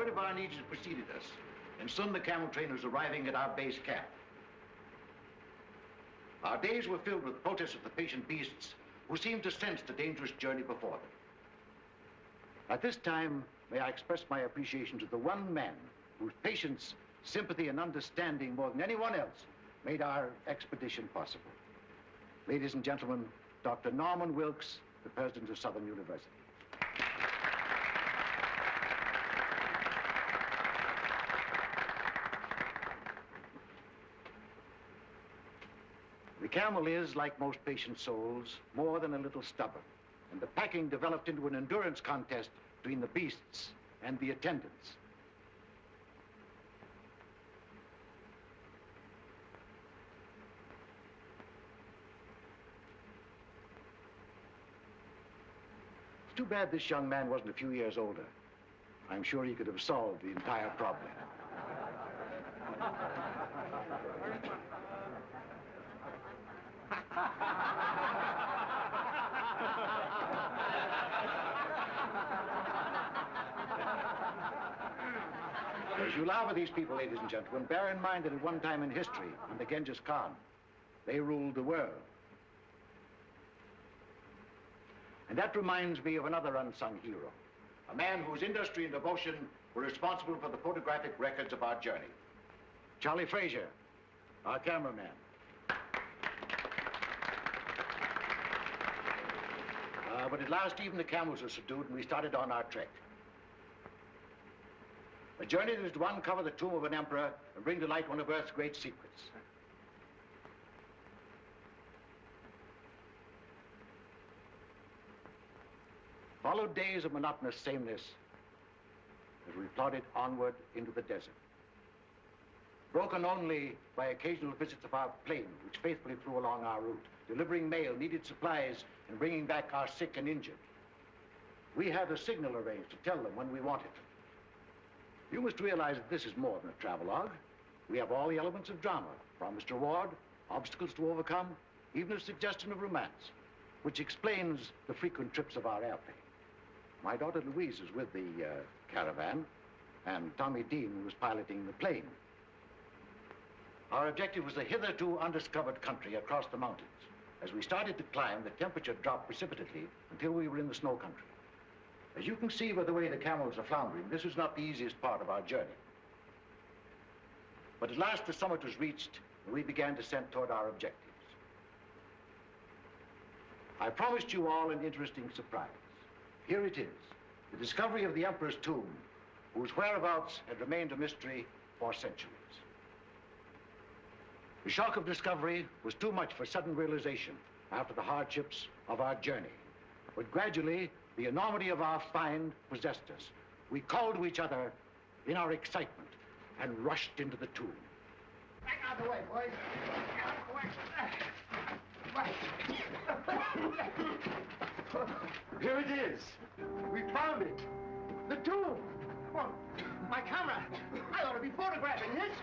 Word of our needs had preceded us, and soon the camel train was arriving at our base camp. Our days were filled with protests of the patient beasts who seemed to sense the dangerous journey before them. At this time, may I express my appreciation to the one man whose patience, sympathy, and understanding more than anyone else made our expedition possible. Ladies and gentlemen, Dr. Norman Wilkes, the president of Southern University. The camel is, like most patient souls, more than a little stubborn, and the packing developed into an endurance contest between the beasts and the attendants. It's too bad this young man wasn't a few years older. I'm sure he could have solved the entire problem. As you laugh at these people, ladies and gentlemen, bear in mind that at one time in history, under Genghis Khan, they ruled the world. And that reminds me of another unsung hero, a man whose industry and devotion were responsible for the photographic records of our journey. Charlie Frazier, our cameraman. But at last, even the camels were subdued, and we started on our trek. A journey that is to uncover the tomb of an emperor and bring to light one of Earth's great secrets. Followed days of monotonous sameness as we plodded onward into the desert, broken only by occasional visits of our plane, which faithfully flew along our route, delivering mail, needed supplies, and bringing back our sick and injured. We had a signal arranged to tell them when we wanted them. You must realize that this is more than a travelogue. We have all the elements of drama, promised reward, obstacles to overcome, even a suggestion of romance, which explains the frequent trips of our airplane. My daughter Louise is with the caravan, and Tommy Dean was piloting the plane. Our objective was a hitherto undiscovered country across the mountains. As we started to climb, the temperature dropped precipitately until we were in the snow country. As you can see by the way the camels are floundering, this was not the easiest part of our journey. But at last the summit was reached, and we began descent toward our objectives. I promised you all an interesting surprise. Here it is, the discovery of the emperor's tomb, whose whereabouts had remained a mystery for centuries. The shock of discovery was too much for sudden realization after the hardships of our journey. But gradually, the enormity of our find possessed us. We called to each other in our excitement and rushed into the tomb. Back out of the way, boys. Out of the way. Here it is. We found it. The tomb. Well, my camera. I ought to be photographing this.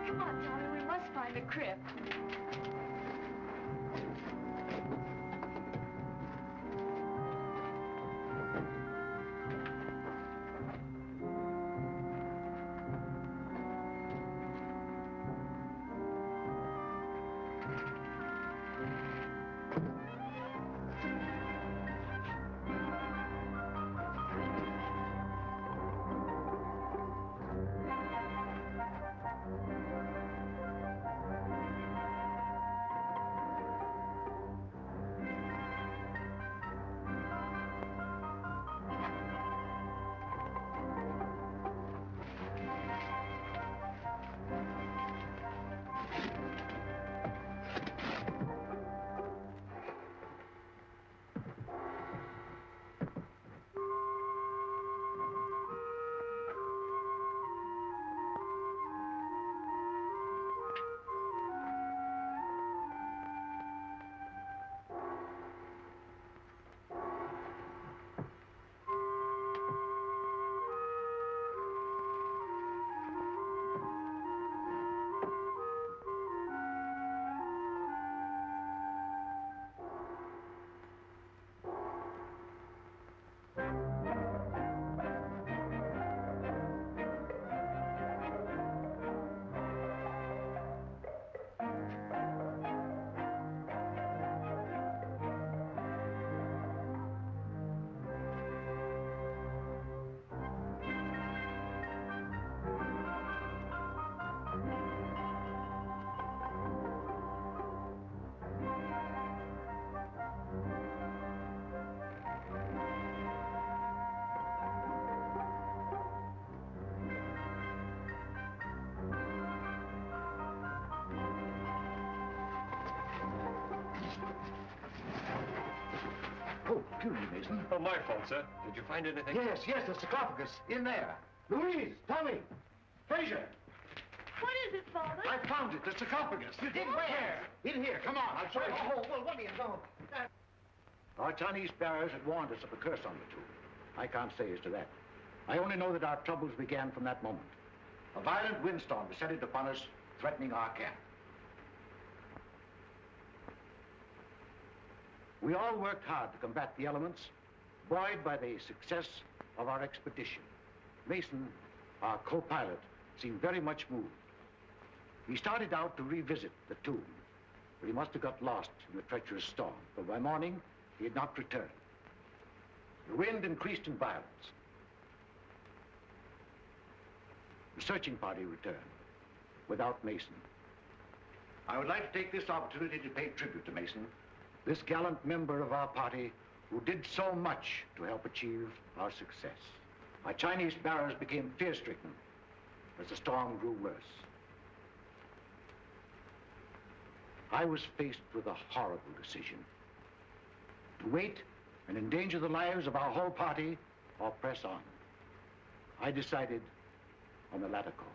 Come on, Tommy, we must find the crypt. Oh, excuse me, Mason. Oh, my fault, sir. Did you find anything? Yes, the sarcophagus, in there. Louise, Tommy, Fraser. What is it, Father? I found it, the sarcophagus. You did where? In here, come on, I'll show you. Oh, well, what do you know? Our Chinese bearers had warned us of a curse on the tomb. I can't say as to that. I only know that our troubles began from that moment. A violent windstorm descended upon us, threatening our camp. We all worked hard to combat the elements, buoyed by the success of our expedition. Mason, our co-pilot, seemed very much moved. He started out to revisit the tomb, but he must have got lost in the treacherous storm, for by morning, he had not returned. The wind increased in violence. The searching party returned, without Mason. I would like to take this opportunity to pay tribute to Mason, this gallant member of our party who did so much to help achieve our success. Our Chinese bearers became fear-stricken as the storm grew worse. I was faced with a horrible decision: to wait and endanger the lives of our whole party or press on. I decided on the latter course.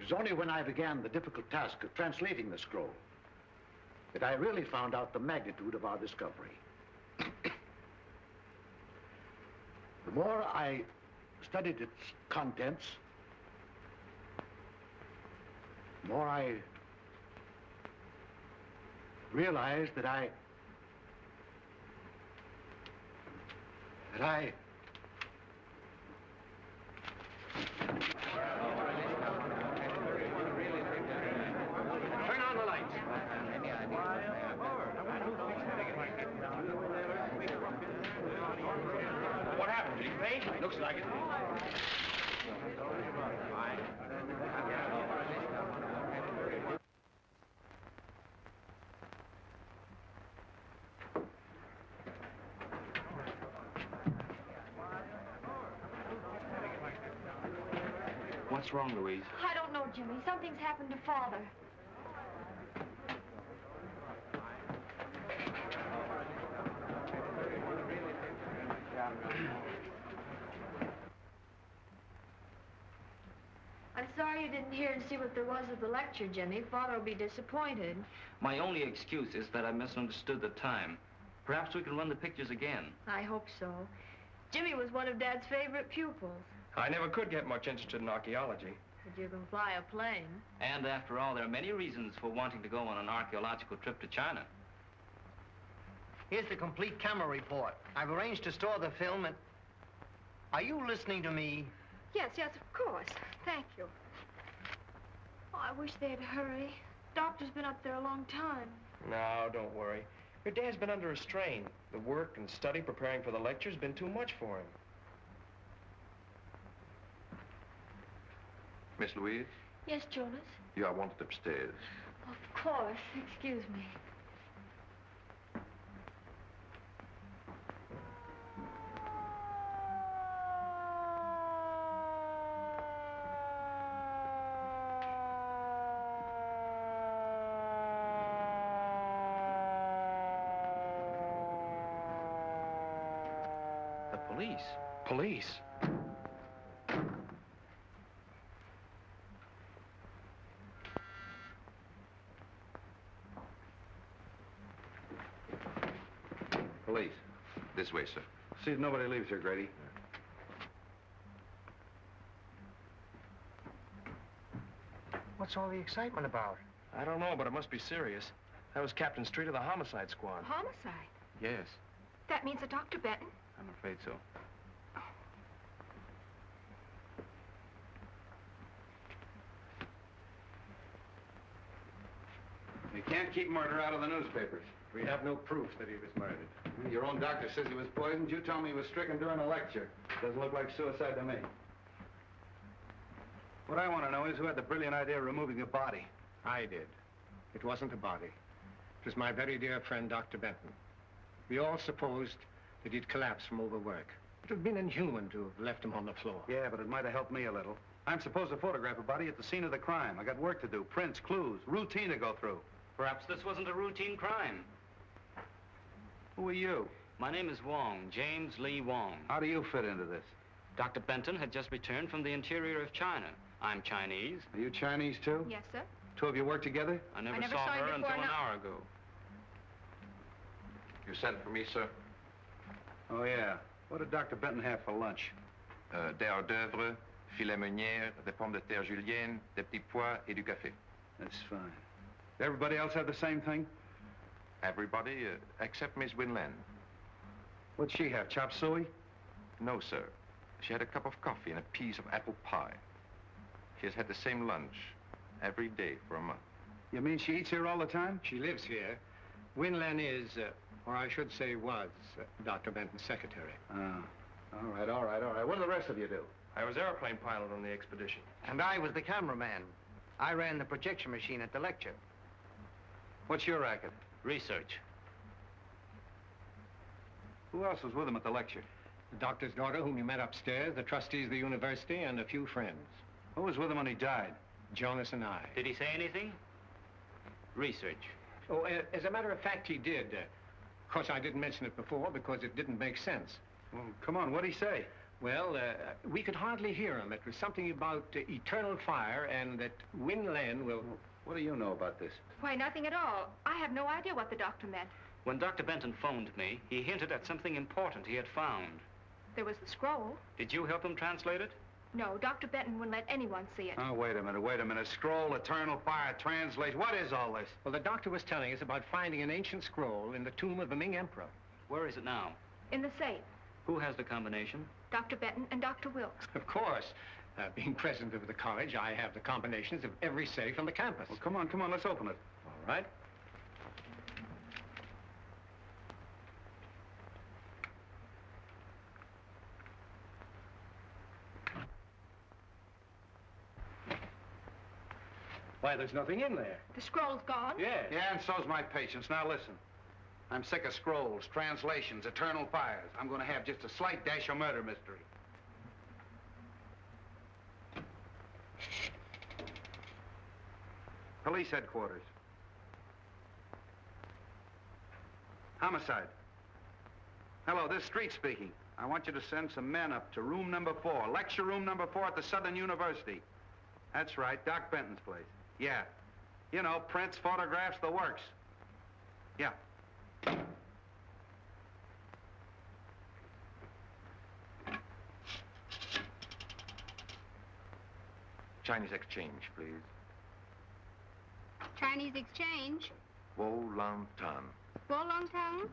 It was only when I began the difficult task of translating the scroll that I really found out the magnitude of our discovery. The more I studied its contents, the more I realized that I Turn on the lights. What happened? Did he faint? Looks like it. What's wrong, Louise? I don't know, Jimmy. Something's happened to Father. I'm sorry you didn't hear and see what there was at the lecture, Jimmy. Father will be disappointed. My only excuse is that I misunderstood the time. Perhaps we can run the pictures again. I hope so. Jimmy was one of Dad's favorite pupils. I never could get much interested in archaeology. But you can fly a plane. And after all, there are many reasons for wanting to go on an archaeological trip to China. Here's the complete camera report. I've arranged to store the film and... Are you listening to me? Yes, of course. Thank you. Oh, I wish they'd hurry. Doctor's been up there a long time. No, don't worry. Your dad's been under a strain. The work and study preparing for the lecture's been too much for him. Miss Louise, Yes, Jonas? you are wanted upstairs. Of course. Excuse me. The police? Police? Police. This way, sir. See that nobody leaves here, Grady. What's all the excitement about? I don't know, but it must be serious. That was Captain Street of the homicide squad. Homicide? Yes, That means that Dr. Benton? I'm afraid so. You can't keep murder out of the newspapers. We have no proof that he was murdered. Your own doctor says he was poisoned. You tell me he was stricken during a lecture. Doesn't look like suicide to me. What I want to know is who had the brilliant idea of removing the body. I did. It wasn't a body. It was my very dear friend, Dr. Benton. We all supposed that he'd collapsed from overwork. It would have been inhuman to have left him on the floor. Yeah, but it might have helped me a little. I'm supposed to photograph a body at the scene of the crime. I got work to do, prints, clues, routine to go through. Perhaps this wasn't a routine crime. Who are you? My name is Wong, James Lee Wong. How do you fit into this? Dr. Benton had just returned from the interior of China. I'm Chinese. Are you Chinese, too? Yes, sir. Two of you work together? I never never saw saw you her before, until an no. hour ago. You sent for me, sir? Oh, yeah. What did Dr. Benton have for lunch? Des hors d'oeuvre, filet meunière, des pommes de terre julienne, des petits pois et du café. That's fine. Did everybody else have the same thing? Everybody except Miss Winland. What'd she have, chop suey? No, sir. She had a cup of coffee and a piece of apple pie. She has had the same lunch every day for a month. You mean she eats here all the time? She lives here. Winlan is, or I should say was, Dr. Benton's secretary. All right, all right, all right. What do the rest of you do? I was airplane pilot on the expedition. And I was the cameraman. I ran the projection machine at the lecture. What's your racket? Research. Who else was with him at the lecture? The doctor's daughter, whom you met upstairs, the trustees of the university, and a few friends. Who was with him when he died? Jonas and I. Did he say anything? Research. Oh, as a matter of fact, he did. Of course, I didn't mention it before because it didn't make sense. Well, come on, what'd he say? Well, we could hardly hear him. It was something about eternal fire and that Winlan will... What do you know about this? Why, nothing at all. I have no idea what the doctor meant. When Dr. Benton phoned me, he hinted at something important he had found. There was the scroll. Did you help him translate it? No, Dr. Benton wouldn't let anyone see it. Oh, wait a minute, wait a minute. Scroll, eternal fire, translate. What is all this? Well, the doctor was telling us about finding an ancient scroll in the tomb of the Ming Emperor. Where is it now? In the safe. Who has the combination? Dr. Benton and Dr. Wilkes. Of course. Being president of the college, I have the combinations of every safe on the campus. Well, come on, let's open it. All right. Why, there's nothing in there. The scroll's gone? Yes. Yeah, and so's my patience. Now listen. I'm sick of scrolls, translations, eternal fires. I'm going to have just a slight dash of murder mystery. Police headquarters. Homicide. Hello, this is Street speaking. I want you to send some men up to room number 4, lecture room number 4 at the Southern University. That's right, Doc Benton's place. Yeah. You know, prints, photographs, the works. Yeah. Chinese exchange, please. Chinese exchange. Wo Lang Tan. Wolongtang.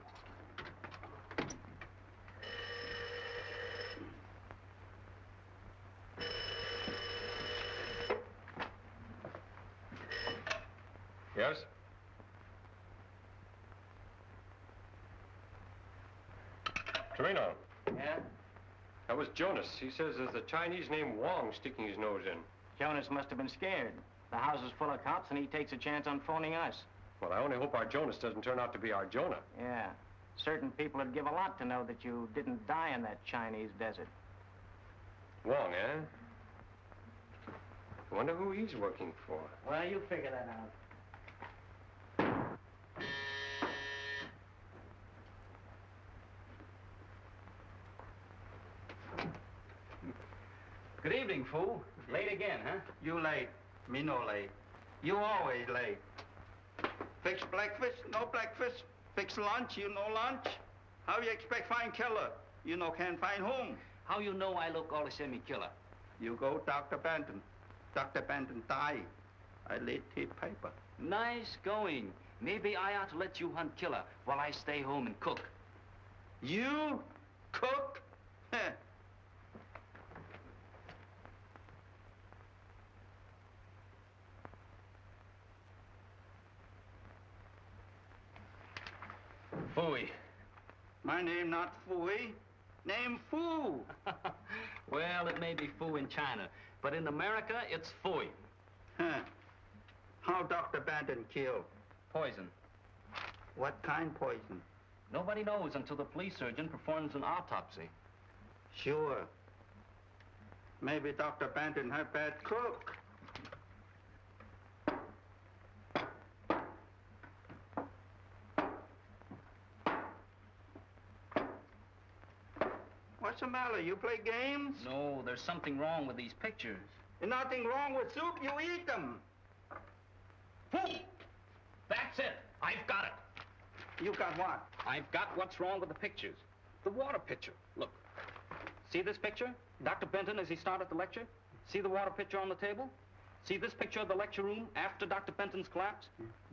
Yes? Torino, Yeah? that was Jonas. He says there's a Chinese named Wong sticking his nose in. Jonas must have been scared. The house is full of cops, and he takes a chance on phoning us. Well, I only hope our Jonas doesn't turn out to be our Jonah. Yeah. Certain people would give a lot to know that you didn't die in that Chinese desert. Wong, eh? I wonder who he's working for. Well, you figure that out. Good evening, fool. Late again, huh? You late. Me no late. You always late. Fix breakfast, no breakfast. Fix lunch, you no lunch. How you expect find killer? You no can find home. How you know I look all the same killer? You go Dr. Benton. Dr. Benton die. I laid tape paper. Nice going. Maybe I ought to let you hunt killer while I stay home and cook. You cook? Heh. Fooey. My name not Fooey. Name Foo. Well, it may be foo in China, but in America, it's fooey. Huh. How Dr. Benton killed? Poison. What kind poison? Nobody knows until the police surgeon performs an autopsy. Sure. Maybe Dr. Benton had bad cook. What's the matter? You play games? No, there's something wrong with these pictures. There's nothing wrong with soup. You eat them. Fool! That's it. I've got it. You got what? I've got what's wrong with the pictures. The water pitcher. Look. See this picture? Dr. Benton as he started the lecture? See the water pitcher on the table? See this picture of the lecture room after Dr. Benton's collapse?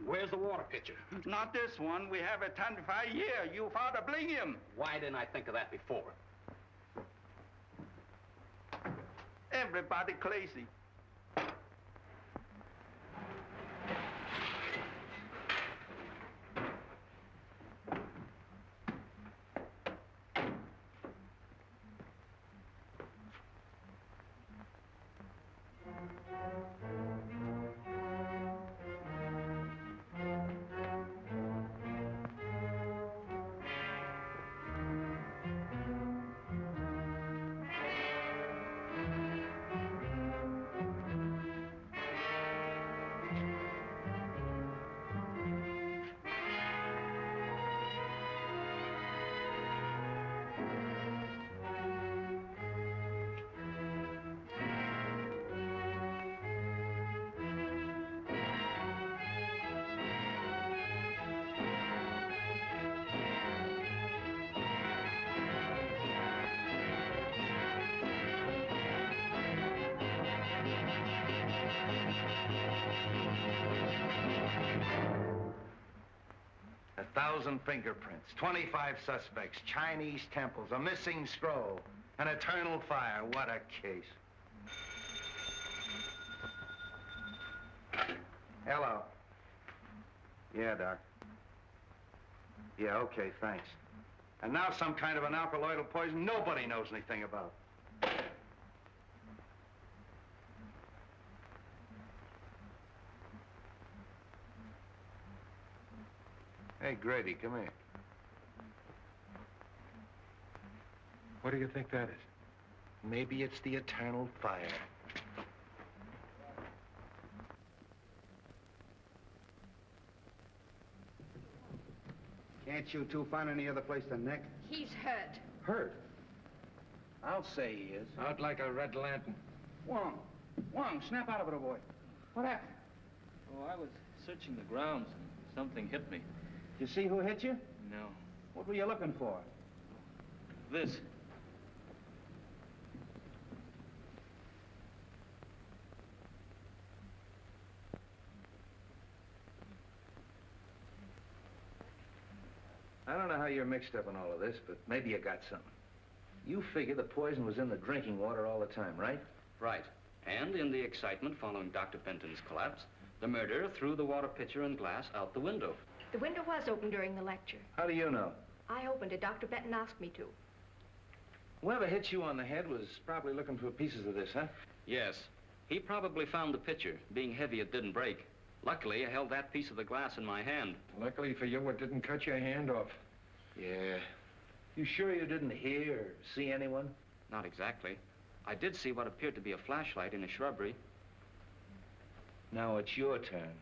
Where's the water pitcher? Not this one. We have a 25 year. You father bling him. Why didn't I think of that before? Everybody crazy. Thousand fingerprints, 25 suspects, Chinese temples, a missing scroll, an eternal fire. What a case. Hello. Yeah, Doc. Yeah, okay, thanks. And now some kind of an alkaloidal poison nobody knows anything about. Hey, Grady, come here. What do you think that is? Maybe it's the eternal fire. Can't you two find any other place to nick? He's hurt. Hurt? I'll say he is. Out like a red lantern. Wong, snap out of it, oh boy. What happened? Oh, I was searching the grounds and something hit me. Did you see who hit you? No. What were you looking for? This. I don't know how you're mixed up in all of this, but maybe you got something. You figure the poison was in the drinking water all the time, right? Right. And in the excitement following Dr. Benton's collapse, the murderer threw the water pitcher and glass out the window. The window was open during the lecture. How do you know? I opened it. Dr. Benton asked me to. Whoever hit you on the head was probably looking for pieces of this, huh? Yes. He probably found the pitcher. Being heavy, it didn't break. Luckily, I held that piece of the glass in my hand. Luckily for you, it didn't cut your hand off. Yeah. You sure you didn't hear or see anyone? Not exactly. I did see what appeared to be a flashlight in a shrubbery. Now it's your turn.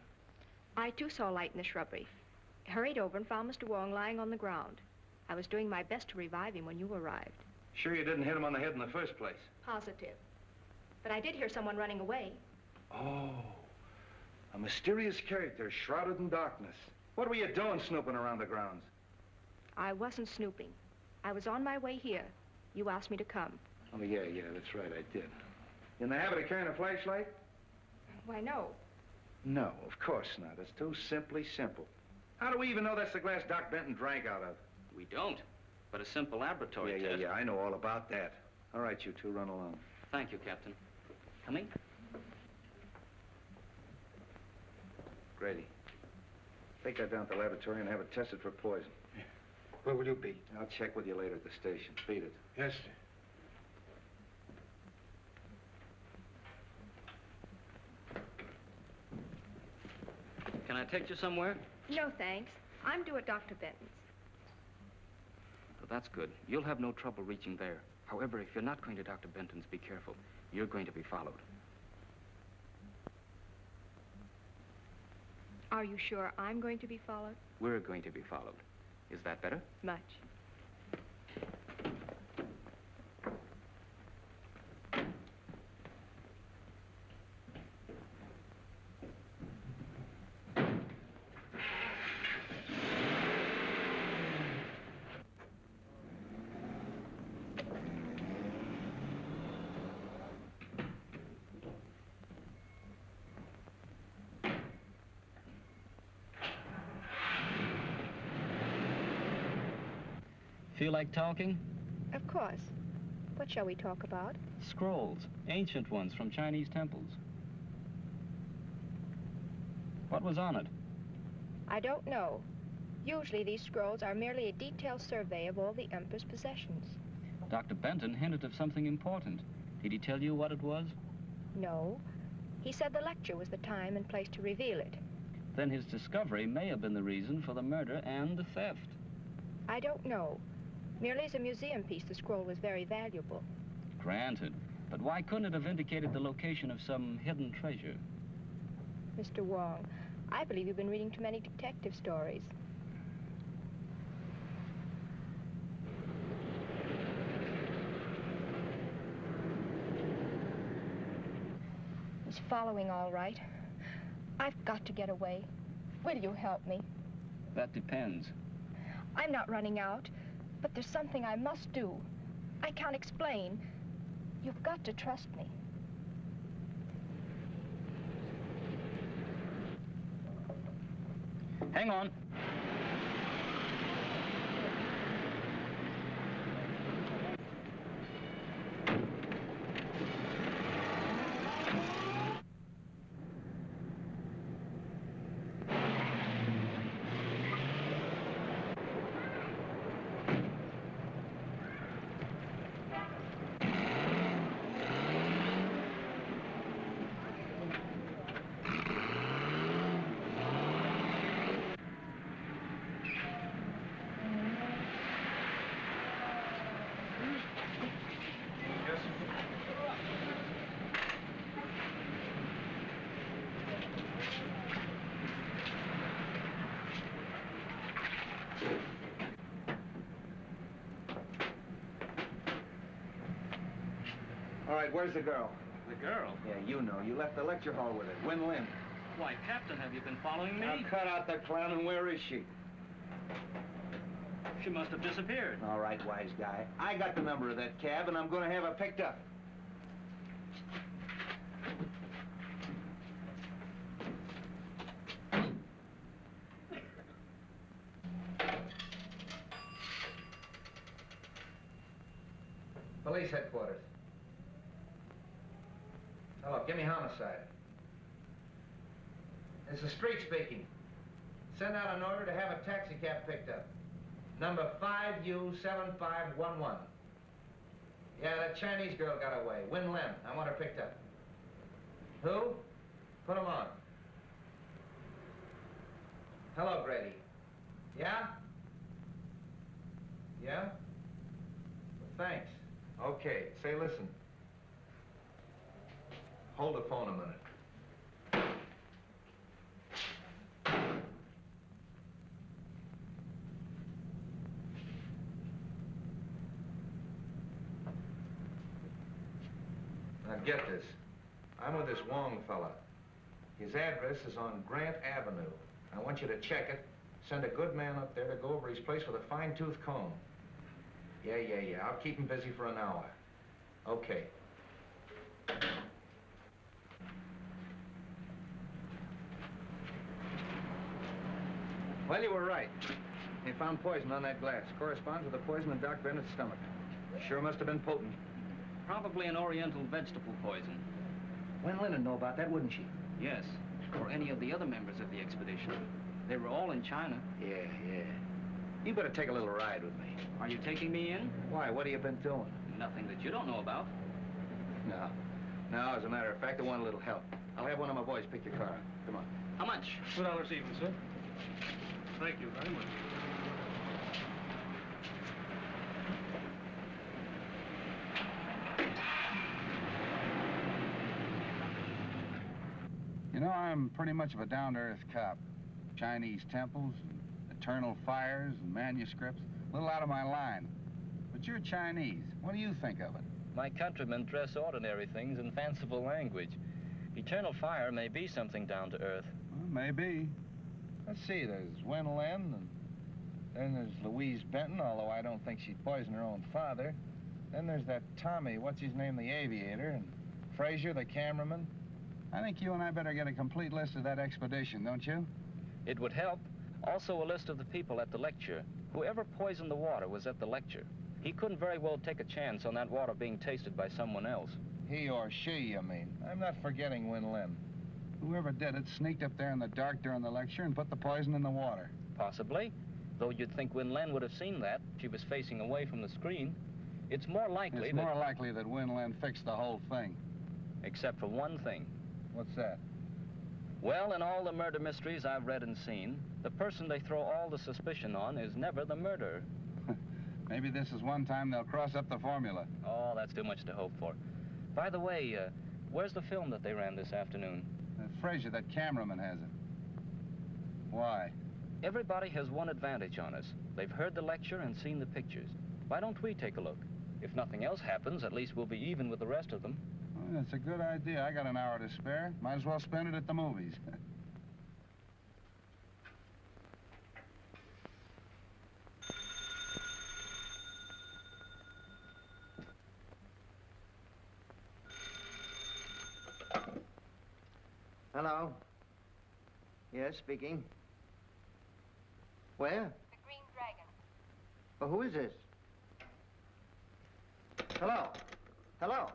I, too, saw light in the shrubbery. Hurried over and found Mr. Wong lying on the ground. I was doing my best to revive him when you arrived. Sure you didn't hit him on the head in the first place? Positive. But I did hear someone running away. Oh. A mysterious character shrouded in darkness. What were you doing snooping around the grounds? I wasn't snooping. I was on my way here. You asked me to come. Oh, yeah, that's right, I did. You in the habit of carrying a flashlight? Why, no. No, of course not. It's too simply simple. How do we even know that's the glass Doc Benton drank out of? We don't. But a simple laboratory test. Yeah, I know all about that. All right, you two, run along. Thank you, Captain. Coming? Grady, take that down to the laboratory and have it tested for poison. Where will you be? I'll check with you later at the station. Beat it. Yes, sir. Can I take you somewhere? No, thanks. I'm due at Dr. Benton's. So that's good. You'll have no trouble reaching there. However, if you're not going to Dr. Benton's, be careful. You're going to be followed. Are you sure I'm going to be followed? We're going to be followed. Is that better? Much. Feel like talking? Of course. What shall we talk about? Scrolls, ancient ones from Chinese temples. What was on it? I don't know. Usually these scrolls are merely a detailed survey of all the Emperor's possessions. Dr. Benton hinted of something important. Did he tell you what it was? No. He said the lecture was the time and place to reveal it. Then his discovery may have been the reason for the murder and the theft. I don't know. Merely as a museum piece, the scroll was very valuable. Granted. But why couldn't it have indicated the location of some hidden treasure? Mr. Wong, I believe you've been reading too many detective stories. He's following all right. I've got to get away. Will you help me? That depends. I'm not running out, but there's something I must do. I can't explain. You've got to trust me. Hang on. All right, where's the girl? The girl? Yeah, you know. You left the lecture hall with her. Win Lin. Why, Captain, have you been following me? Now, cut out the clown, and where is she? She must have disappeared. All right, wise guy. I got the number of that cab, and I'm going to have her picked up. Police headquarters. Hello, give me homicide. It's the street speaking. Send out an order to have a taxi cab picked up. Number 5U7511. Yeah, that Chinese girl got away. Win Lin. I want her picked up. Who? Put him on. Hello, Grady. Yeah? Yeah? Thanks. Okay, say, listen. Hold the phone a minute. Now get this. I'm with this Wong fella. His address is on Grant Avenue. I want you to check it. Send a good man up there to go over his place with a fine-tooth comb. Yeah. I'll keep him busy for an hour. Okay. Well, you were right. They found poison on that glass. Corresponds with the poison in Doc Bennett's stomach. Sure must have been potent. Probably an oriental vegetable poison. Wen Lin would know about that, wouldn't she? Yes. Or any of the other members of the expedition. They were all in China. Yeah. You better take a little ride with me. Are you taking me in? Why? What have you been doing? Nothing that you don't know about. No, as a matter of fact, I want a little help. I'll have one of my boys pick your car up. Come on. How much? $2 even, sir. Thank you very much. I'm pretty much of a down-to-earth cop. Chinese temples, and eternal fires, and manuscripts. A little out of my line. But you're Chinese. What do you think of it? My countrymen dress ordinary things in fanciful language. Eternal fire may be something down to earth. Well, maybe. Let's see, there's Wen Lin, and then there's Louise Benton, although I don't think she'd poison her own father. Then there's that Tommy, what's his name, the aviator, and Frazier, the cameraman. I think you and I better get a complete list of that expedition, don't you? It would help. Also a list of the people at the lecture. Whoever poisoned the water was at the lecture. He couldn't very well take a chance on that water being tasted by someone else. He or she, you mean? I'm not forgetting Wen Lin. Whoever did it sneaked up there in the dark during the lecture and put the poison in the water. Possibly. Though you'd think Wen Lin would have seen that. She was facing away from the screen. It's more likely It's more likely that Wen Lin fixed the whole thing. Except for one thing. What's that? Well, in all the murder mysteries I've read and seen, the person they throw all the suspicion on is never the murderer. Maybe this is one time they'll cross up the formula. Oh, that's too much to hope for. By the way, where's the film that they ran this afternoon? Frazier, that cameraman, has it. Why? Everybody has one advantage on us. They've heard the lecture and seen the pictures. Why don't we take a look? If nothing else happens, at least we'll be even with the rest of them. Well, that's a good idea. I got an hour to spare. Might as well spend it at the movies. Hello? Yes, speaking. Where? The Green Dragon. Oh, who is this? Hello? Hello?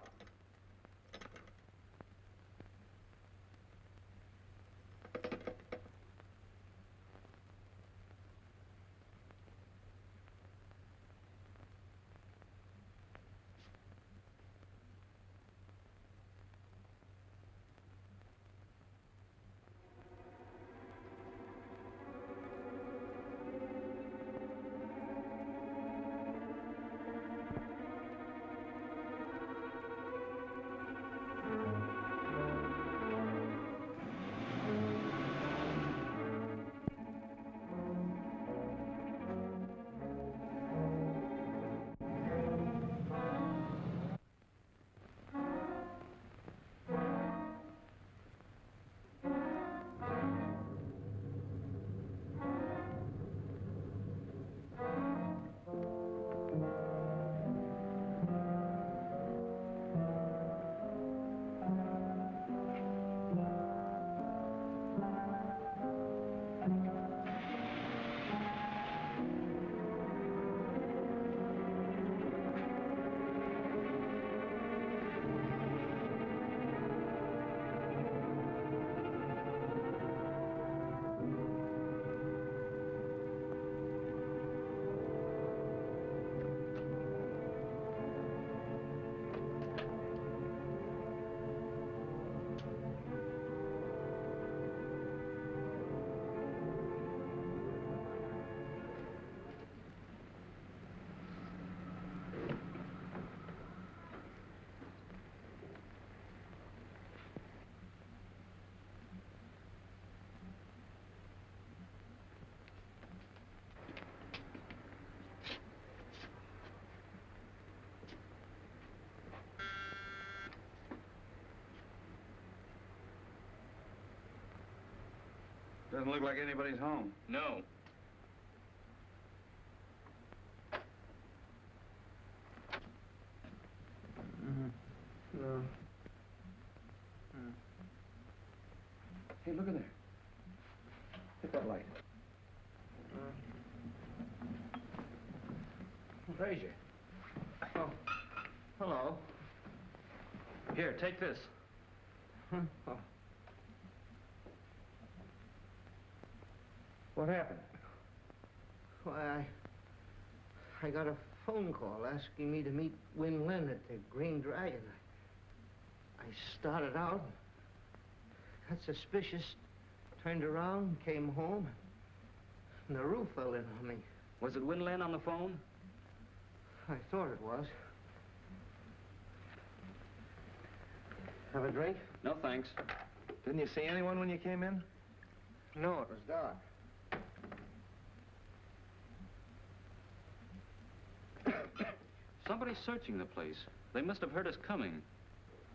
Doesn't look like anybody's home. No. No. Hey, look at there. Hit that light. Frazier. Oh, hello. Here, take this. Oh. What happened? Why, I got a phone call asking me to meet Wen Lin at the Green Dragon. I started out, got suspicious, turned around, came home, and the roof fell in on me. Was it Wen Lin on the phone? I thought it was. Have a drink? No, thanks. Didn't you see anyone when you came in? No, it was dark. Somebody's searching the place. They must have heard us coming.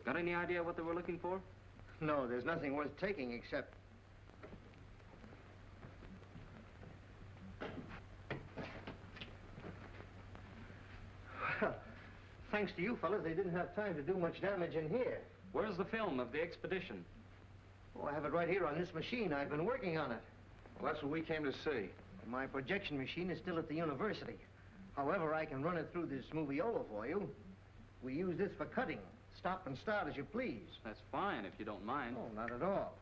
Got any idea what they were looking for? No, there's nothing worth taking except... Well, thanks to you fellas, they didn't have time to do much damage in here. Where's the film of the expedition? Oh, I have it right here on this machine. I've been working on it. Well, that's what we came to see. My projection machine is still at the university. However, I can run it through this moviola for you. We use this for cutting. Stop and start as you please. That's fine, if you don't mind. Oh, not at all.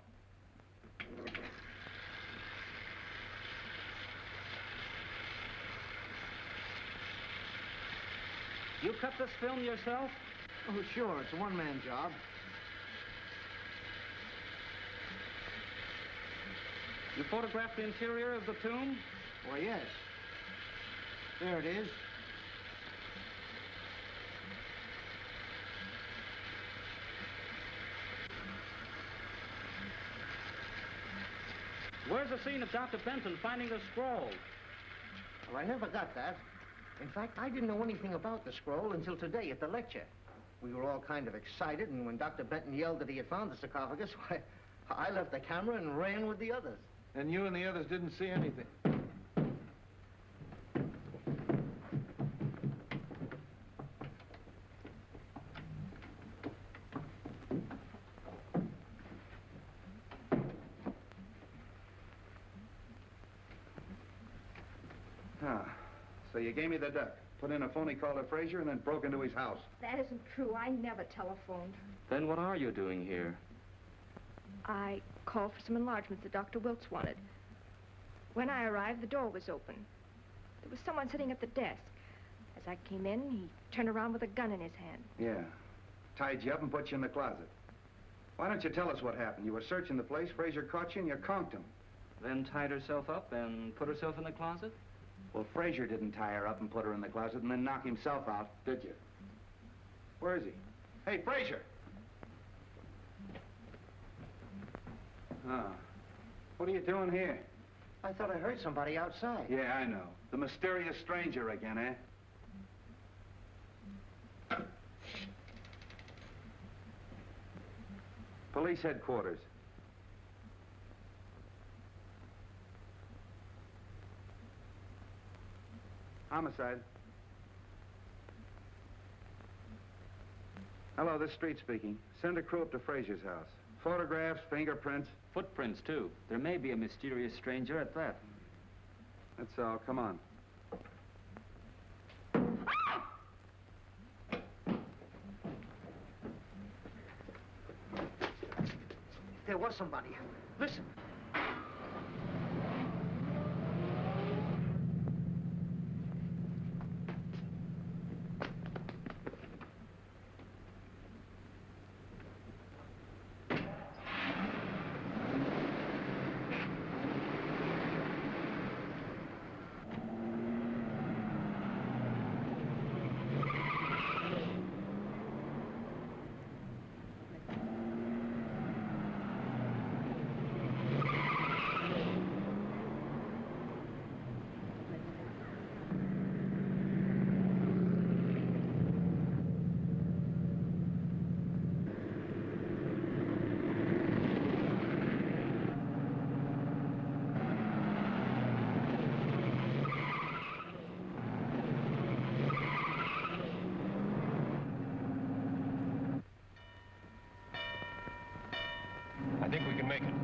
You cut this film yourself? Oh, sure. It's a one-man job. You photographed the interior of the tomb? Why, yes. There it is. Where's the scene of Dr. Benton finding the scroll? Well, I never got that. In fact, I didn't know anything about the scroll until today at the lecture. We were all kind of excited, and when Dr. Benton yelled that he had found the sarcophagus, why, I left the camera and ran with the others. And you and the others didn't see anything? So you gave me the duck, put in a phony call to Frazier, and then broke into his house. That isn't true. I never telephoned. Then what are you doing here? I called for some enlargements that Dr. Wilkes wanted. When I arrived, the door was open. There was someone sitting at the desk. As I came in, he turned around with a gun in his hand. Yeah. Tied you up and put you in the closet. Why don't you tell us what happened? You were searching the place, Frazier caught you, and you conked him. Then tied herself up and put herself in the closet? Well, Frazier didn't tie her up and put her in the closet and then knock himself out, did you? Where is he? Hey, Frazier! What are you doing here? I thought I heard somebody outside. Yeah, I know. The mysterious stranger again, eh? Police headquarters. Homicide. Hello, this is Street speaking. Send a crew up to Frazier's house. Photographs, fingerprints. Footprints, too. There may be a mysterious stranger at that. That's all. Come on. There was somebody. Listen. I think we can make it.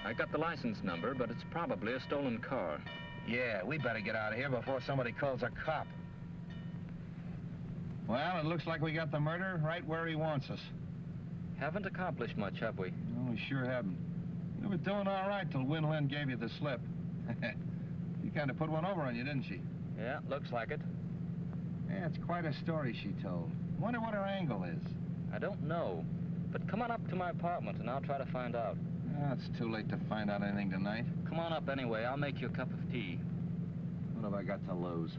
I got the license number, but it's probably a stolen car. Yeah, we better get out of here before somebody calls a cop. Well, it looks like we got the murderer right where he wants us. Haven't accomplished much, have we? No, we sure haven't. We were doing all right till Win Lin gave you the slip. She kind of put one over on you, didn't she? Yeah, looks like it. Yeah, it's quite a story she told. Wonder what her angle is. I don't know. But come on up to my apartment and I'll try to find out. It's too late to find out anything tonight. Come on up anyway. I'll make you a cup of tea. What have I got to lose?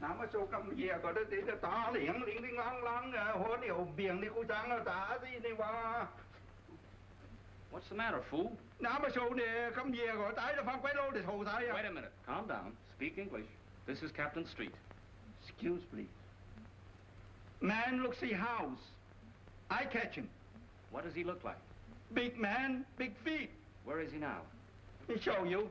Nào mà số cầm về có đất thì ta liền liền đi ngang ngang hồ điều biển đi cô trang là ta gì đi qua. What's the matter, fool? Nào mà số này cầm về có tái là phang quay lô để thầu tái. Wait a minute. Calm down. Speak English. This is Captain Street. Excuse please. Man looks the house. I catch him. What does he look like? Big man, big feet. Where is he now? He show you.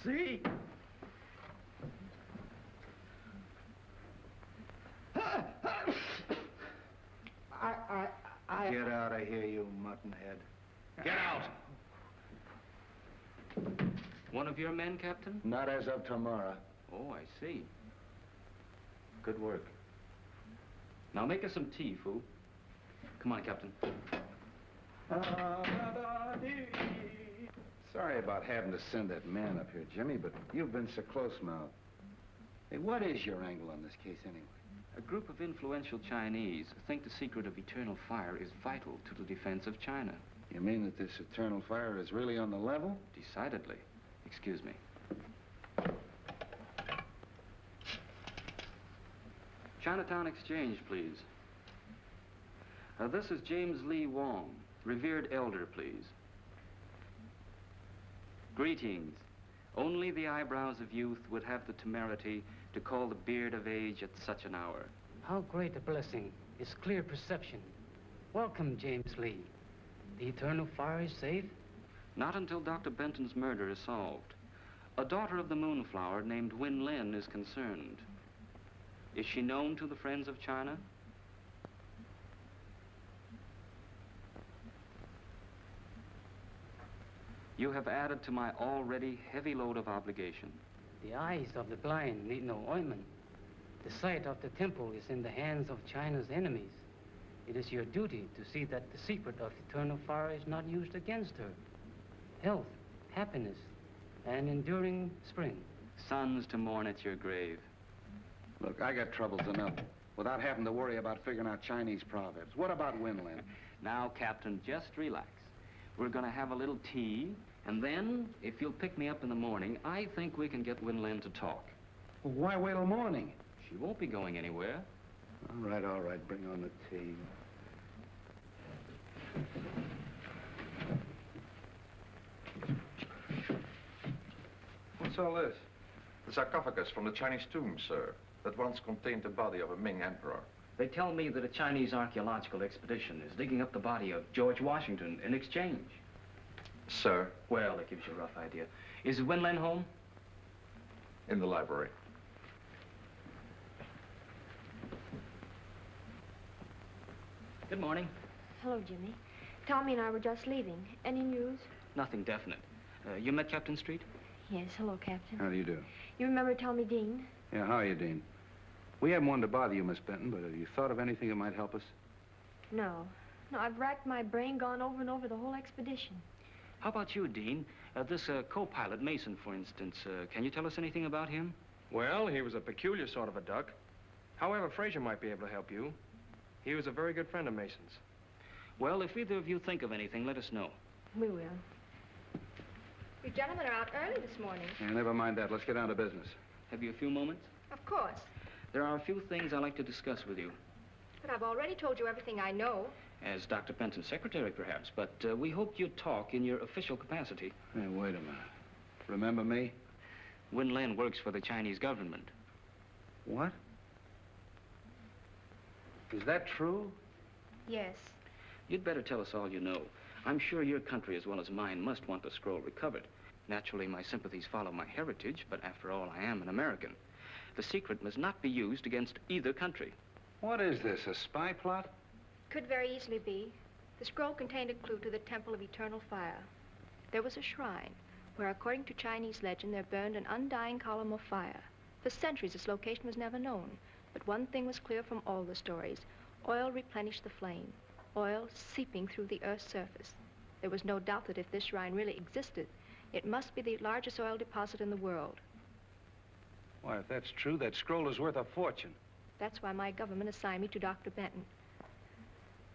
See? Get out of here, you muttonhead. Get out! One of your men, Captain? Not as of tomorrow. Oh, I see. Good work. Now make us some tea, fool. Come on, Captain. Sorry about having to send that man up here, Jimmy, but you've been so close-mouthed. Hey, what is your angle on this case, anyway? A group of influential Chinese think the secret of eternal fire is vital to the defense of China. You mean that this eternal fire is really on the level? Decidedly. Excuse me. Chinatown Exchange, please. This is James Lee Wong, revered elder, please. Greetings. Only the eyebrows of youth would have the temerity to call the beard of age at such an hour. How great a blessing is clear perception. Welcome, James Lee. The eternal fire is safe? Not until Dr. Benton's murder is solved. A daughter of the Moonflower named Win Lin is concerned. Is she known to the friends of China? You have added to my already heavy load of obligation. The eyes of the blind need no ointment. The sight of the temple is in the hands of China's enemies. It is your duty to see that the secret of eternal fire is not used against her. Health, happiness, and enduring spring. Sons to mourn at your grave. Look, I got troubles enough without having to worry about figuring out Chinese proverbs. What about Winland? Now, Captain, just relax. We're going to have a little tea, and then, if you'll pick me up in the morning, I think we can get Winland to talk. Well, why wait till morning? She won't be going anywhere. All right. Bring on the tea. What's all this? The sarcophagus from the Chinese tomb, sir, that once contained the body of a Ming emperor. They tell me that a Chinese archaeological expedition is digging up the body of George Washington in exchange. Sir? Well, that gives you a rough idea. Is Winland home? In the library. Good morning. Hello, Jimmy. Tommy and I were just leaving. Any news? Nothing definite. You met Captain Street? Yes, hello, Captain. How do you do? You remember Tommy Dean? Yeah, how are you, Dean? We haven't wanted to bother you, Miss Benton, but have you thought of anything that might help us? No. No, I've racked my brain, gone over and over the whole expedition. How about you, Dean? This co-pilot, Mason, for instance. Can you tell us anything about him? Well, he was a peculiar sort of a duck. However, Fraser might be able to help you. He was a very good friend of Mason's. Well, if either of you think of anything, let us know. We will. You gentlemen are out early this morning. Yeah, never mind that. Let's get down to business. Have you a few moments? Of course. There are a few things I'd like to discuss with you. But I've already told you everything I know. As Dr. Benton's secretary, perhaps, but we hoped you'd talk in your official capacity. Hey, wait a minute. Remember me? Win Lin works for the Chinese government. What? Is that true? Yes. You'd better tell us all you know. I'm sure your country, as well as mine, must want the scroll recovered. Naturally, my sympathies follow my heritage, but after all, I am an American. The secret must not be used against either country. What is this, a spy plot? Could very easily be. The scroll contained a clue to the Temple of Eternal Fire. There was a shrine where, according to Chinese legend, there burned an undying column of fire. For centuries, its location was never known. But one thing was clear from all the stories. Oil replenished the flame. Oil seeping through the Earth's surface. There was no doubt that if this shrine really existed, it must be the largest oil deposit in the world. Why, if that's true, that scroll is worth a fortune. That's why my government assigned me to Dr. Benton.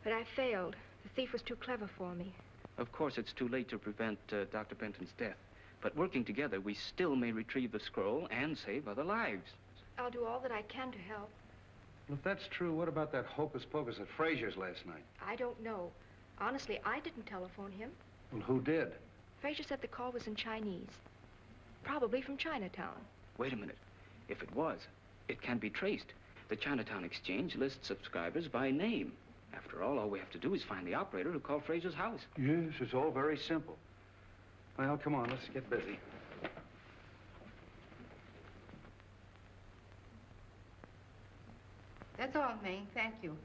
But I failed. The thief was too clever for me. Of course, it's too late to prevent Dr. Benton's death. But working together, we still may retrieve the scroll and save other lives. I'll do all that I can to help. Well, if that's true, what about that hocus pocus at Frazier's last night? I don't know. Honestly, I didn't telephone him. Well, who did? Frazier said the call was in Chinese. Probably from Chinatown. Wait a minute. If it was, it can be traced. The Chinatown Exchange lists subscribers by name. After all we have to do is find the operator who called Frazier's house. Yes, it's all very simple. Well, come on, let's get busy. That's all, May. Thank you.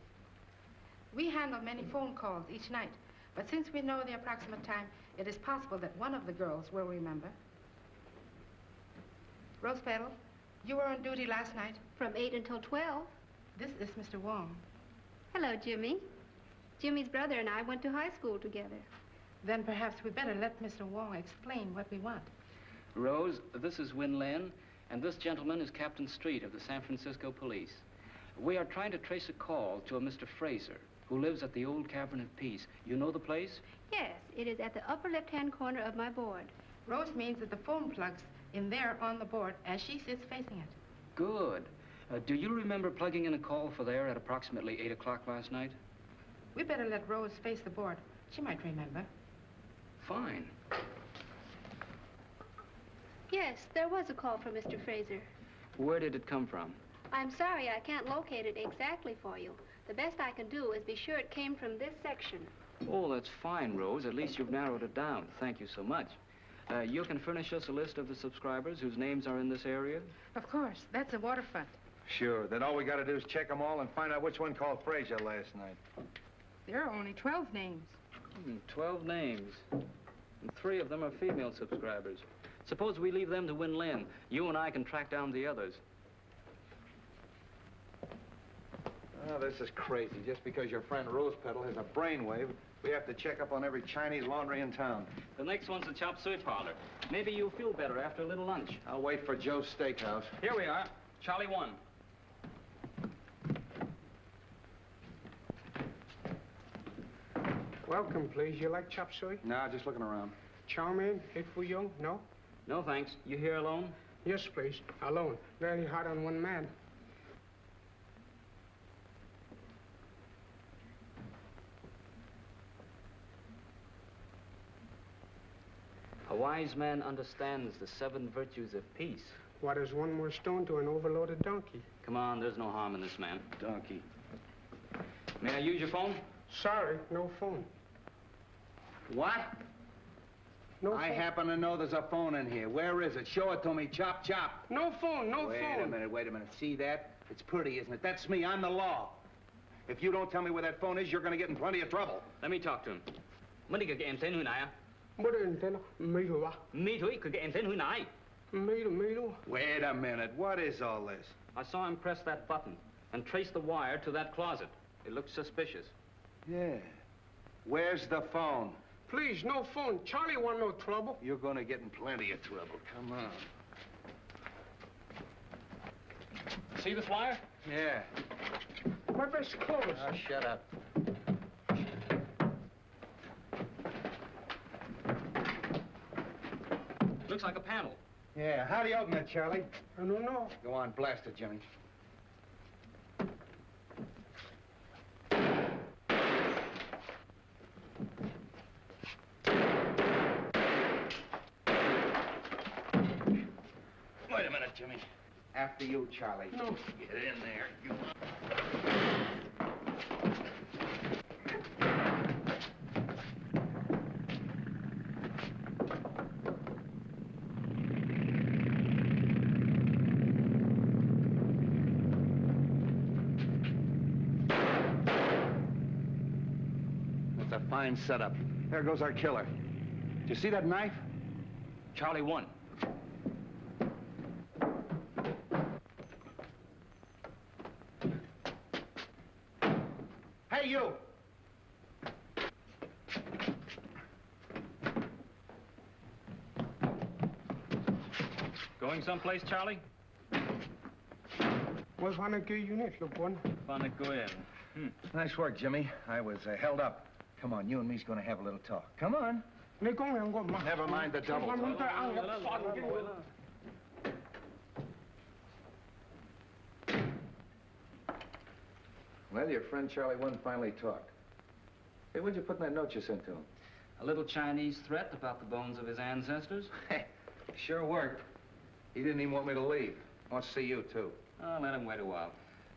We handle many phone calls each night, but since we know the approximate time, it is possible that one of the girls will remember. Rose Petal, you were on duty last night? From 8 until 12. This is Mr. Wong. Hello, Jimmy. Jimmy's brother and I went to high school together. Then perhaps we better let Mr. Wong explain what we want. Rose, this is Win Lin, and this gentleman is Captain Street of the San Francisco Police. We are trying to trace a call to a Mr. Fraser, who lives at the old Cavern of Peace. You know the place? Yes, it is at the upper left-hand corner of my board. Rose means that the phone plug's in there on the board as she sits facing it. Good. Do you remember plugging in a call for there at approximately 8 o'clock last night? We better let Rose face the board. She might remember. Fine. Yes, there was a call from Mr. Fraser. Where did it come from? I'm sorry I can't locate it exactly for you. The best I can do is be sure it came from this section. Oh, that's fine, Rose. At least you've narrowed it down. Thank you so much. You can furnish us a list of the subscribers whose names are in this area? Of course. That's the waterfront. Sure. Then all we got to do is check them all and find out which one called Frazier last night. There are only 12 names. 12 names. And 3 of them are female subscribers. Suppose we leave them to Win Lin. You and I can track down the others. Oh, this is crazy. Just because your friend Rose Petal has a brainwave, we have to check up on every Chinese laundry in town. The next one's the chop suey parlor. Maybe you'll feel better after a little lunch. I'll wait for Joe's Steakhouse. Here we are. Charlie 1. Welcome, please. You like chop suey? No, just looking around. Chow mein, hit for young? No? No, thanks. You here alone? Yes, please. Alone. Very hard on one man. A wise man understands the 7 virtues of peace. What is one more stone to an overloaded donkey? Come on, there's no harm in this man. Donkey. May I use your phone? Sorry, no phone. What? No phone. I happen to know there's a phone in here. Where is it? Show it to me. Chop, chop. No phone, no phone. Wait a minute. See that? It's pretty, isn't it? That's me. I'm the law. If you don't tell me where that phone is, you're going to get in plenty of trouble. Let me talk to him. Wait a minute. What is all this? I saw him press that button and trace the wire to that closet. It looked suspicious. Yeah. Where's the phone? Please, no phone. Charlie want no trouble. You're going to get in plenty of trouble. Come on. See this wire? Yeah. My best clothes. Oh, shut up. Looks like a panel. Yeah, how do you open it, Charlie? I don't know. Go on, blast it, Jimmy. Wait a minute, Jimmy. After you, Charlie. No. Get in there. You... That's a fine setup. There goes our killer. Did you see that knife? Charlie 1. Hey, you! Going someplace, Charlie? Was wanna give you this, look one. Van Gogh. Nice work, Jimmy. I was held up. Come on, you and me's gonna have a little talk. Come on. Never mind the double. Well, your friend Charlie One finally talked. Hey, what'd you put in that note you sent to him? A little Chinese threat about the bones of his ancestors. Hey, sure worked. He didn't even want me to leave. Wants to see you, too. Oh, let him wait a while.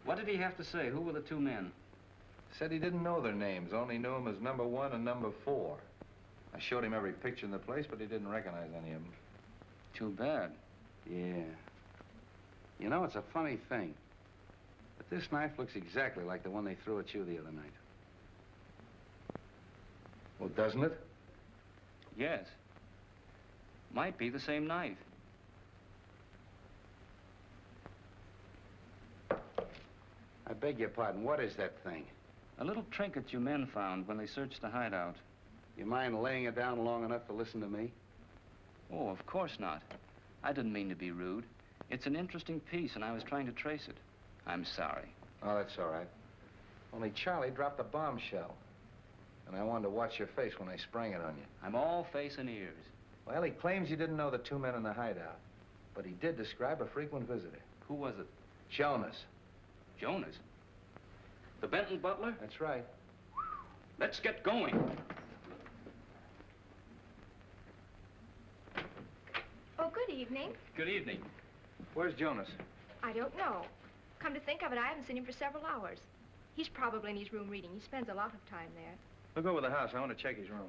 What did he have to say? Who were the two men? Said he didn't know their names, only knew them as number 1 and number 4. I showed him every picture in the place, but he didn't recognize any of them. Too bad. Yeah. You know, it's a funny thing. But this knife looks exactly like the one they threw at you the other night. Well, doesn't it? Yes. Might be the same knife. I beg your pardon, what is that thing? A little trinket you men found when they searched the hideout. You mind laying it down long enough to listen to me? Oh, of course not. I didn't mean to be rude. It's an interesting piece, and I was trying to trace it. I'm sorry. Oh, that's all right. Only Charlie dropped a bombshell. And I wanted to watch your face when I sprang it on you. I'm all face and ears. Well, he claims you didn't know the two men in the hideout. But he did describe a frequent visitor. Who was it? Jonas. Jonas? The Benton butler? That's right. Let's get going. Oh, good evening. Good evening. Where's Jonas? I don't know. Come to think of it, I haven't seen him for several hours. He's probably in his room reading. He spends a lot of time there. Look over the house. I want to check his room.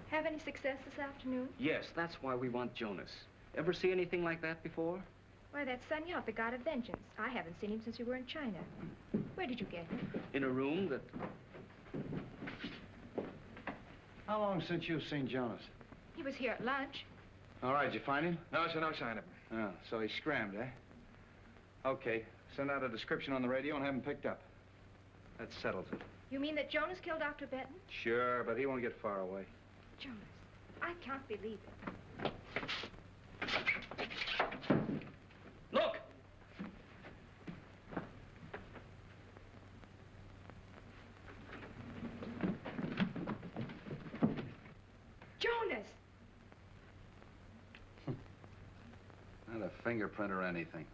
Have any success this afternoon? Yes, that's why we want Jonas. Ever see anything like that before? Why, that's Sun Yat, the god of vengeance. I haven't seen him since we were in China. Where did you get him? In a room that... How long since you've seen Jonas? He was here at lunch. All right, did you find him? No, sir, no sign of him. Oh, so he scrammed, eh? Okay, send out a description on the radio and have him picked up. That settles it. You mean that Jonas killed Dr. Benton? Sure, but he won't get far away. Jonas, I can't believe it. Look! Jonas! Not a fingerprint or anything.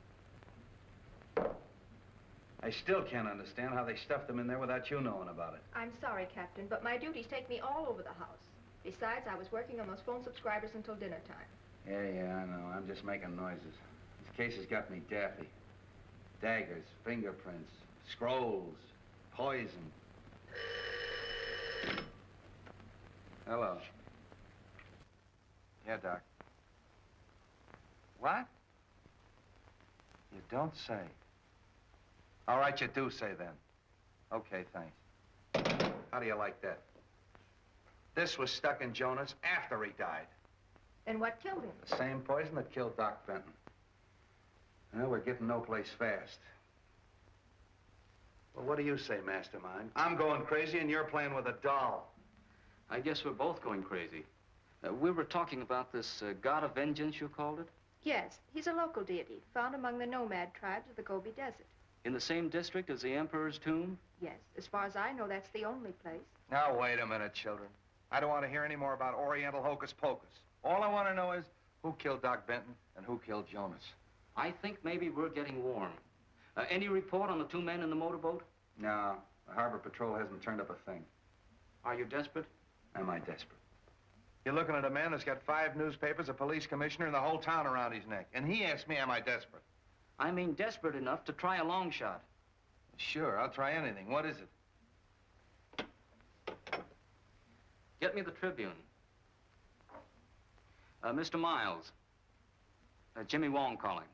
I still can't understand how they stuffed him in there without you knowing about it. I'm sorry, Captain, but my duties take me all over the house. Besides, I was working on those phone subscribers until dinner time. Yeah, I know. I'm just making noises. This case has got me daffy. Daggers, fingerprints, scrolls, poison. Hello. Yeah, Doc. What? You don't say. All right, you do say then. Okay, thanks. How do you like that? This was stuck in Jonas after he died. And what killed him? The same poison that killed Doc Benton. Well, we're getting no place fast. Well, what do you say, Mastermind? I'm going crazy and you're playing with a doll. I guess we're both going crazy. We were talking about this god of vengeance, you called it? Yes, he's a local deity, found among the nomad tribes of the Gobi Desert. In the same district as the Emperor's tomb? Yes, as far as I know, that's the only place. Now, wait a minute, children. I don't want to hear any more about Oriental hocus pocus. All I want to know is who killed Doc Benton and who killed Jonas. I think maybe we're getting warm. Any report on the two men in the motorboat? No, the Harbor Patrol hasn't turned up a thing. Are you desperate? Am I desperate? You're looking at a man that's got 5 newspapers, a police commissioner, and the whole town around his neck. And he asked me, am I desperate? I mean desperate enough to try a long shot. Sure, I'll try anything. What is it? Get me the Tribune. Mr. Miles. Jimmy Wong calling.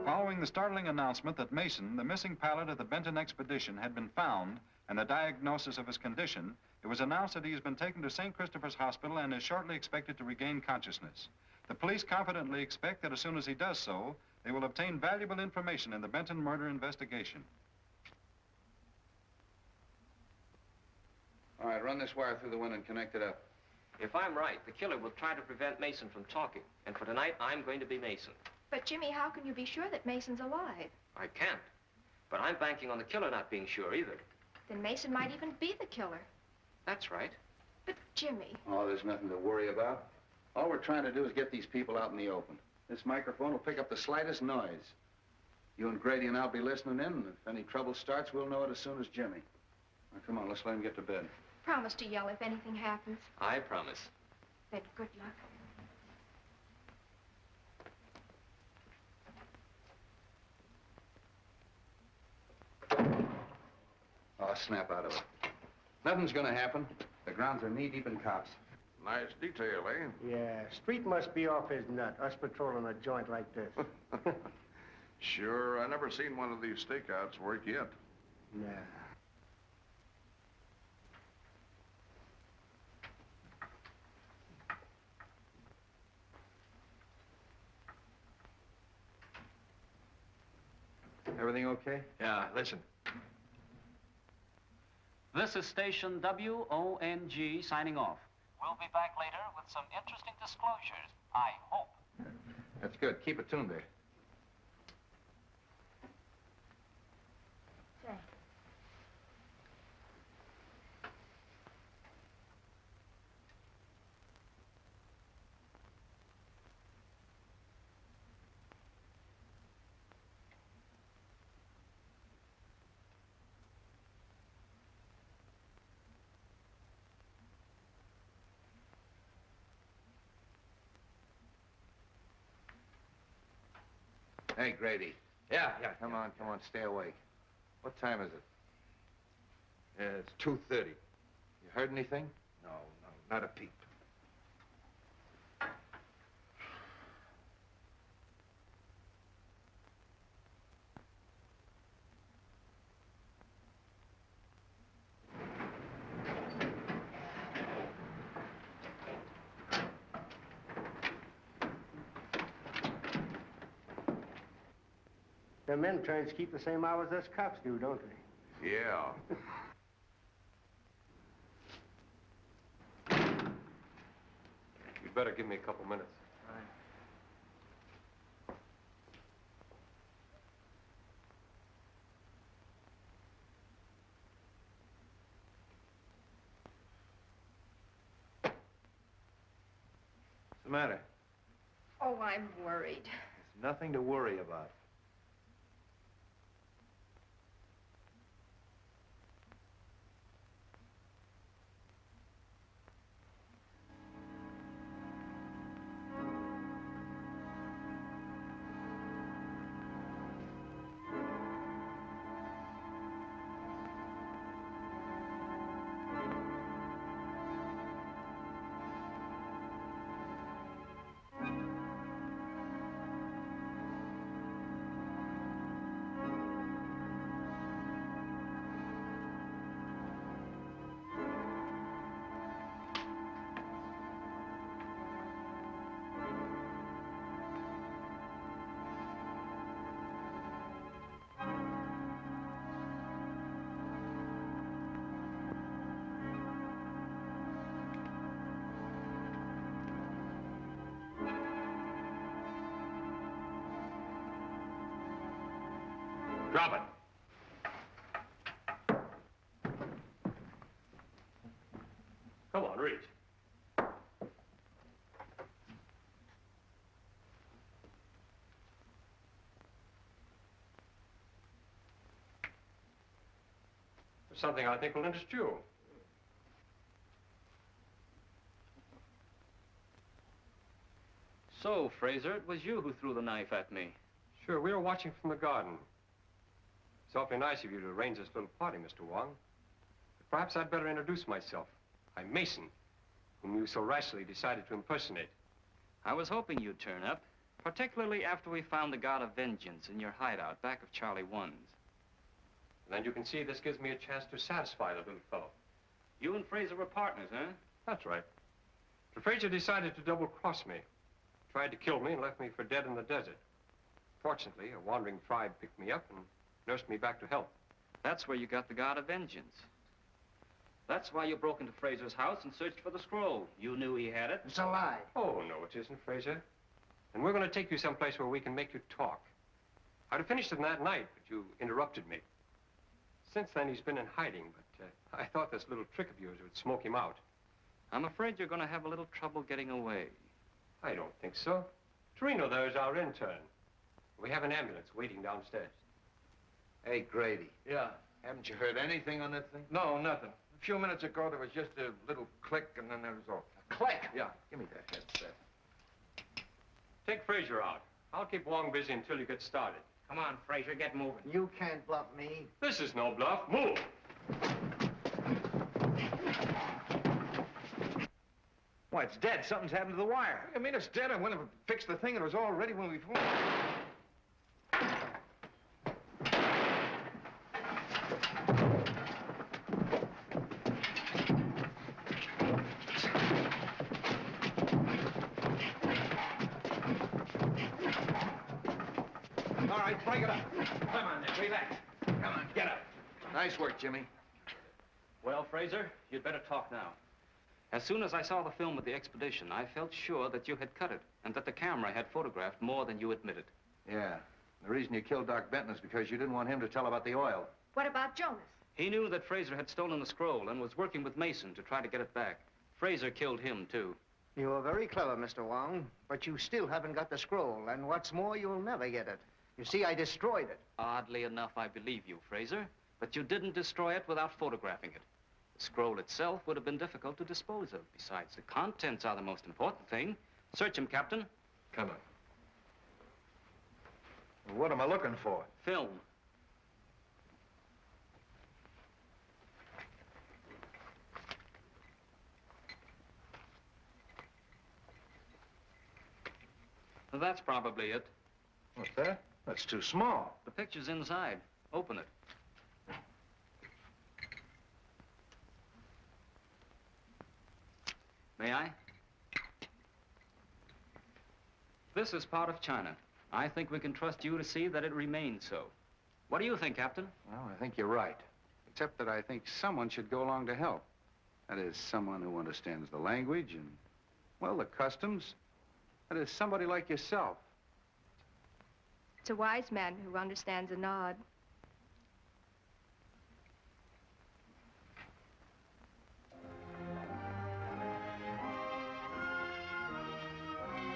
Following Following the startling announcement that Mason, the missing pilot of the Benton expedition, had been found and the diagnosis of his condition, it was announced that he has been taken to St. Christopher's Hospital and is shortly expected to regain consciousness. The police confidently expect that as soon as he does so, they will obtain valuable information in the Benton murder investigation. All right, run this wire through the window and connect it up. If I'm right, the killer will try to prevent Mason from talking. And for tonight, I'm going to be Mason. But, Jimmy, how can you be sure that Mason's alive? I can't. But I'm banking on the killer not being sure either. Then Mason might even be the killer. That's right. But, Jimmy... Oh, there's nothing to worry about. All we're trying to do is get these people out in the open. This microphone will pick up the slightest noise. You and Grady and I'll be listening in, and if any trouble starts, we'll know it as soon as Jimmy. Now, come on, let's let him get to bed. Promise to yell if anything happens. I promise. Then good luck. Oh, snap out of it. Nothing's gonna happen. The grounds are knee-deep in cops. Nice detail, eh? Yeah, Street must be off his nut, us patrolling a joint like this. Sure, I never seen one of these stakeouts work yet. Nah. Everything okay? Yeah, listen. This is station WONG signing off. We'll be back later with some interesting disclosures, I hope. That's good. Keep it tuned there. Thanks. Hey, Grady. Yeah. Come on, stay awake. What time is it? It's 2:30. You heard anything? No, not a peep. The men trains keep the same hours as cops do, don't they? Yeah. You'd better give me a couple minutes. What's the matter? Oh, I'm worried. There's nothing to worry about. Drop it. Come on, reach. There's something I think will interest you. So, Fraser, it was you who threw the knife at me. Sure, we were watching from the garden. It's awfully nice of you to arrange this little party, Mr. Wong. But perhaps I'd better introduce myself. I'm Mason, whom you so rashly decided to impersonate. I was hoping you'd turn up. Particularly after we found the God of Vengeance in your hideout back of Charlie 1's. And then you can see this gives me a chance to satisfy the little fellow. You and Fraser were partners, huh? That's right. But Fraser decided to double-cross me. Tried to kill me and left me for dead in the desert. Fortunately, a wandering tribe picked me up and nursed me back to health. That's where you got the God of Vengeance. That's why you broke into Fraser's house and searched for the scroll. You knew he had it. It's a lie. Oh, no, it isn't, Fraser. And we're going to take you someplace where we can make you talk. I'd have finished it that night, but you interrupted me. Since then, he's been in hiding, but I thought this little trick of yours would smoke him out. I'm afraid you're going to have a little trouble getting away. I don't think so. Torino there is our intern. We have an ambulance waiting downstairs. Hey, Grady. Yeah. Haven't you heard anything on that thing? No, nothing. A few minutes ago, there was just a little click, and then there was all. A click? Yeah. Give me that headset. Take Fraser out. I'll keep Wong busy until you get started. Come on, Fraser, get moving. You can't bluff me. This is no bluff. Move! Why, it's dead. Something's happened to the wire. I mean, it's dead. I went and fixed the thing, and it was all ready when we phoned. All right, break it up. Come on, now, relax. Come on, get up. Nice work, Jimmy. Well, Fraser, you'd better talk now. As soon as I saw the film of the expedition, I felt sure that you had cut it and that the camera had photographed more than you admitted. Yeah. The reason you killed Doc Benton is because you didn't want him to tell about the oil. What about Jonas? He knew that Fraser had stolen the scroll and was working with Mason to try to get it back. Fraser killed him, too. You are very clever, Mr. Wong, but you still haven't got the scroll, and what's more, you'll never get it. You see, I destroyed it. Oddly enough, I believe you, Fraser, but you didn't destroy it without photographing it. The scroll itself would have been difficult to dispose of. Besides, the contents are the most important thing. Search him, Captain. Come on. Well, what am I looking for? Film. That's probably it. What's that? That's too small. The picture's inside. Open it. May I? This is part of China. I think we can trust you to see that it remains so. What do you think, Captain? Well, I think you're right. Except that I think someone should go along to help. That is, someone who understands the language and, well, the customs. That is, somebody like yourself. It's a wise man who understands a nod.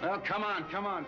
Well, come on, come on.